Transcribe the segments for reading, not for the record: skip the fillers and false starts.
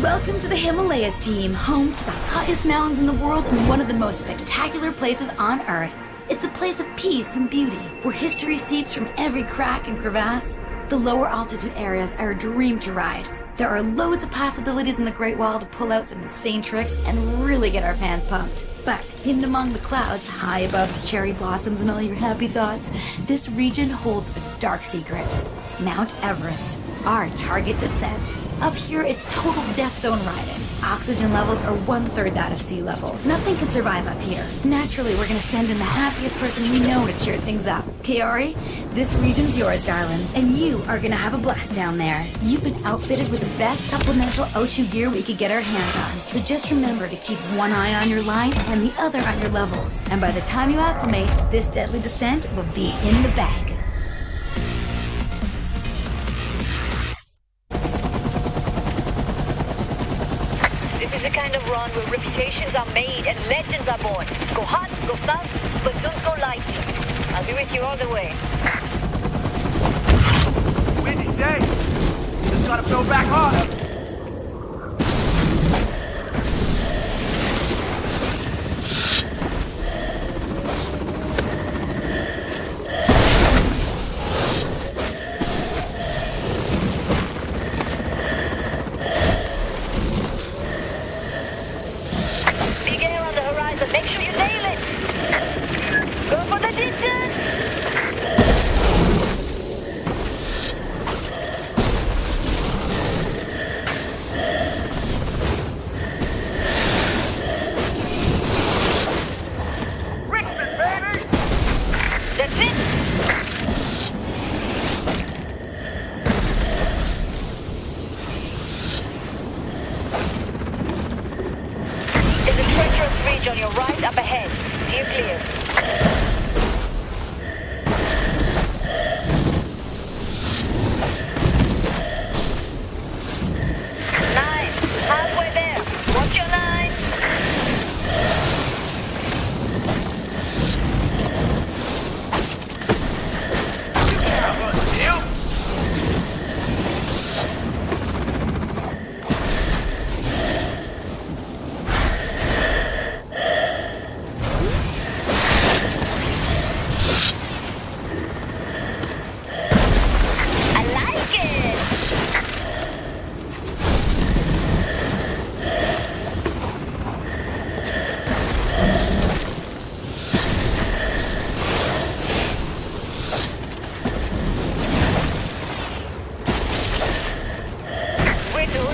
Welcome to the Himalayas team, home to the highest mountains in the world and one of the most spectacular places on Earth. It's a place of peace and beauty, where history seeps from every crack and crevasse. The lower altitude areas are a dream to ride. There are loads of possibilities in the Great Wall to pull out some insane tricks and really get our fans pumped. But hidden among the clouds, high above the cherry blossoms and all your happy thoughts, this region holds a dark secret. Mount Everest, our target descent. Up here, it's total death zone riding. Oxygen levels are 1/3 that of sea level. Nothing can survive up here. Naturally, we're gonna send in the happiest person we know to cheer things up. Kaori, this region's yours, darling, and you are gonna have a blast down there. You've been outfitted with the best supplemental Oshu gear we could get our hands on, so just remember to keep one eye on your line and the other on your levels. And by the time you acclimate, this deadly descent will be in the bag. This is the kind of run where reputations are made and legends are born. Go hot, go fast, but don't go lightly. I'll be with you all the way. Windy day. Just gotta go back harder. Make sure you nail it! Go for the distance! Richmond, baby! That's it! There's a treacherous ridge on your right up ahead. Steer clear. 9. Halfway there. Watch your 9.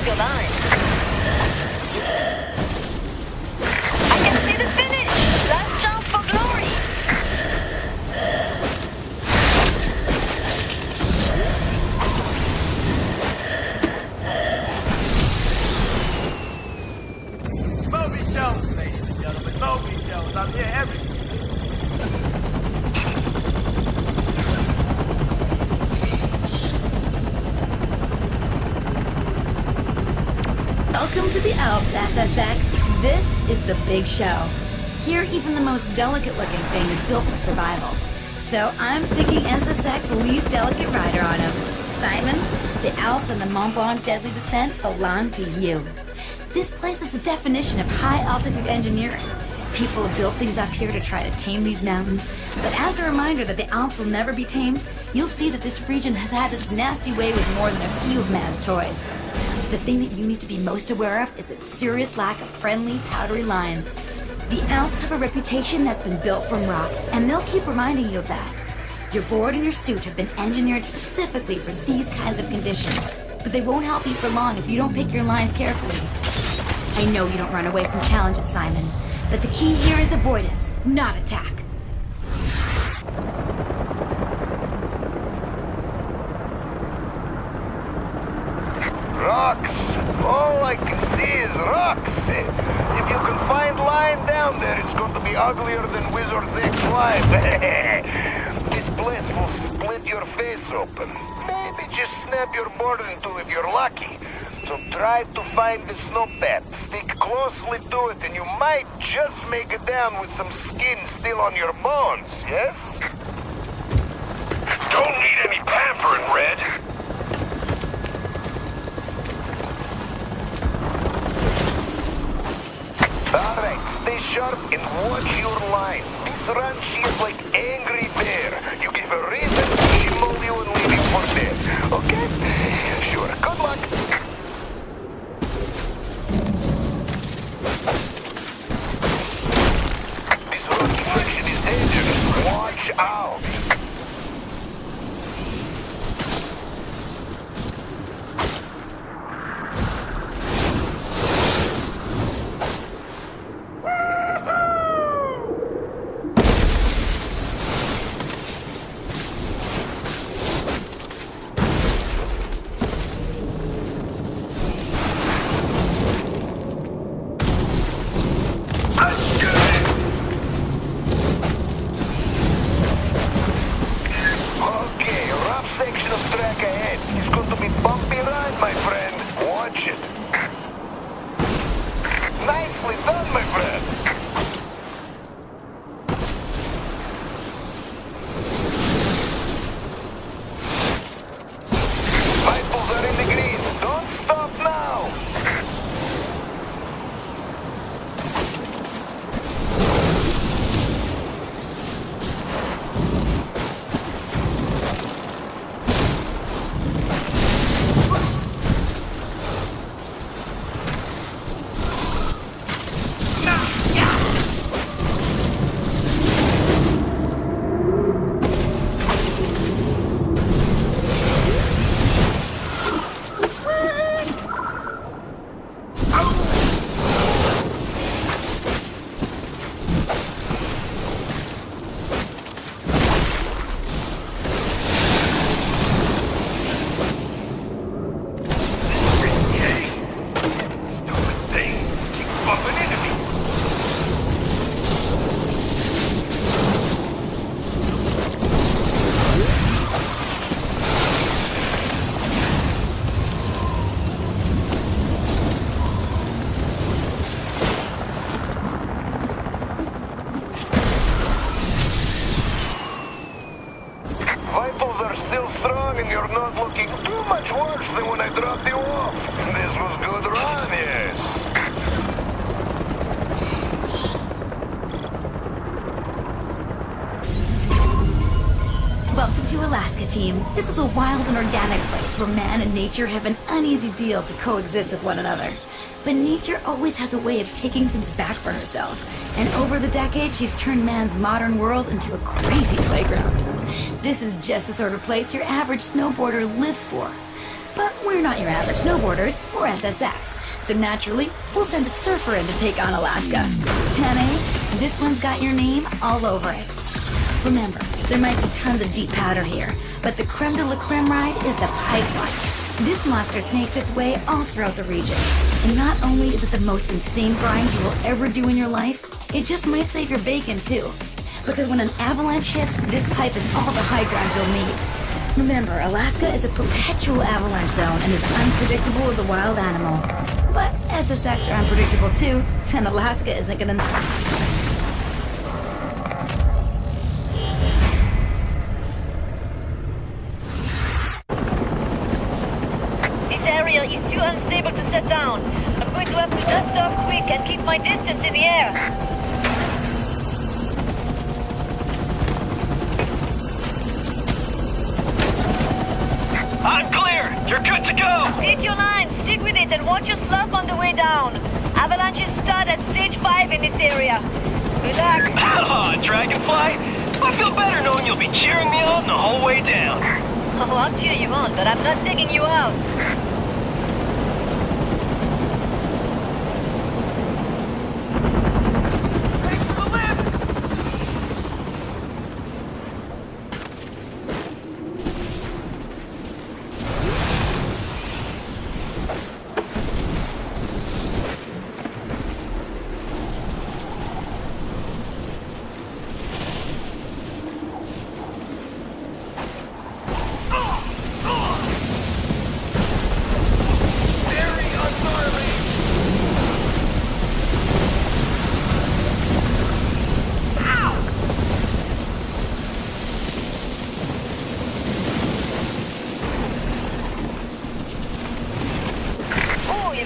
Your line. I can see the finish! Last chance for glory! Moby Jones, ladies and gentlemen. Moby Jones. I'm here every... Welcome to the Alps, SSX. This is the big show. Here, even the most delicate-looking thing is built for survival. So I'm sticking SSX's least delicate rider on him. Simon, the Alps and the Mont Blanc deadly descent belong to you. This place is the definition of high-altitude engineering. People have built things up here to try to tame these mountains. But as a reminder that the Alps will never be tamed, you'll see that this region has had its nasty way with more than a few of man's toys. The thing that you need to be most aware of is its serious lack of friendly, powdery lines. The Alps have a reputation that's been built from rock, and they'll keep reminding you of that. Your board and your suit have been engineered specifically for these kinds of conditions, but they won't help you for long if you don't pick your lines carefully. I know you don't run away from challenges, Simon, but the key here is avoidance, not attack. Rocks. All I can see is rocks. If you can find line down there, it's going to be uglier than Wizard's X Live. This place will split your face open. Maybe just snap your board in two if you're lucky. So try to find the snow pad. Stick closely to it and you might just make it down with some skin still on your bones, yes? Don't need any pampering, Red. stay sharp and watch your line. This ranch is like angry bear. You give a reason, she maul you and leave you for dead. Okay? Sure. Good luck. This rocky section is dangerous. Watch out. Nicely done, my friend. Rifles are in the green. Don't stop now. Vitals are still strong and you're not looking too much worse than when I dropped you off. This was good run, yes. Welcome to Alaska, team. This is a wild and organic place where man and nature have an uneasy deal to coexist with one another. But nature always has a way of taking things back for herself. And over the decades, she's turned man's modern world into a crazy playground. This is just the sort of place your average snowboarder lives for. But we're not your average snowboarders, we're SSX. So naturally, we'll send a surfer in to take on Alaska. 10A, this one's got your name all over it. Remember, there might be tons of deep powder here, but the creme de la creme ride is the pipeline. This monster snakes its way all throughout the region. And not only is it the most insane grind you will ever do in your life, it just might save your bacon too. Because when an avalanche hits, this pipe is all the high ground you'll need. Remember, Alaska is a perpetual avalanche zone and as unpredictable as a wild animal. But SSX are unpredictable too, and Alaska isn't gonna... This area is too unstable to set down. I'm going to have to dust off quick and keep my distance in the air. I'm clear! You're good to go! Hit your line, stick with it, and watch your slope on the way down. Avalanches start at stage 5 in this area. Good luck. Ah, Dragonfly! I feel better knowing you'll be cheering me on the whole way down. Oh, I'll cheer you on, but I'm not taking you out.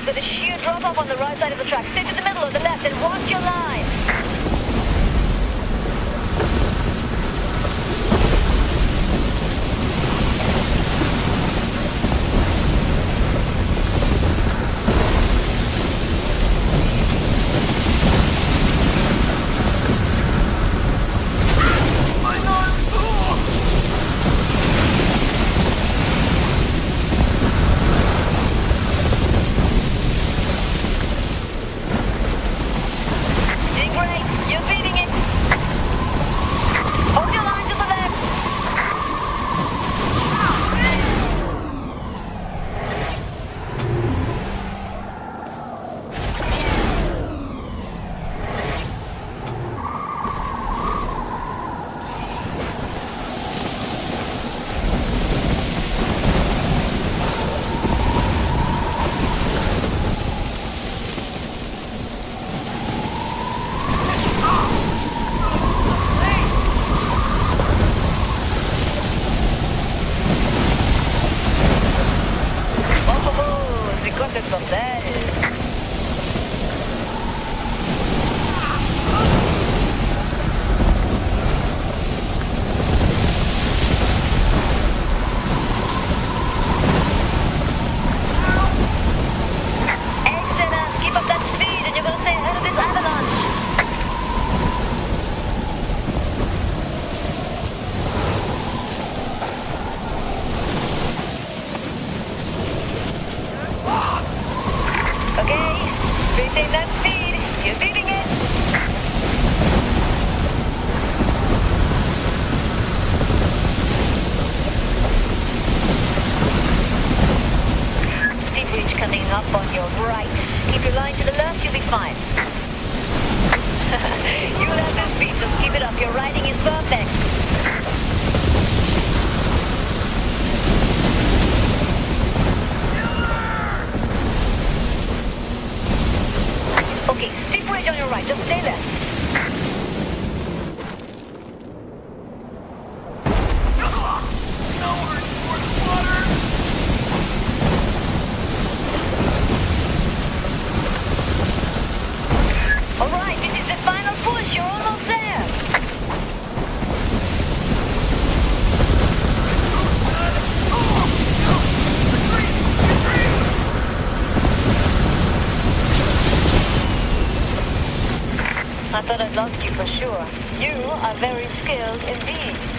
You've got a sheer drop-off on the right side of the track. Stay to the middle or the left and watch your line. Up on your right. Keep your line to the left, you'll be fine. You'll have this beat, so keep it up. Your riding is perfect. Okay, steep ridge on your right. Just stay left. Alright, this is the final push. You're almost there. I thought I'd lost you for sure. You are very skilled indeed.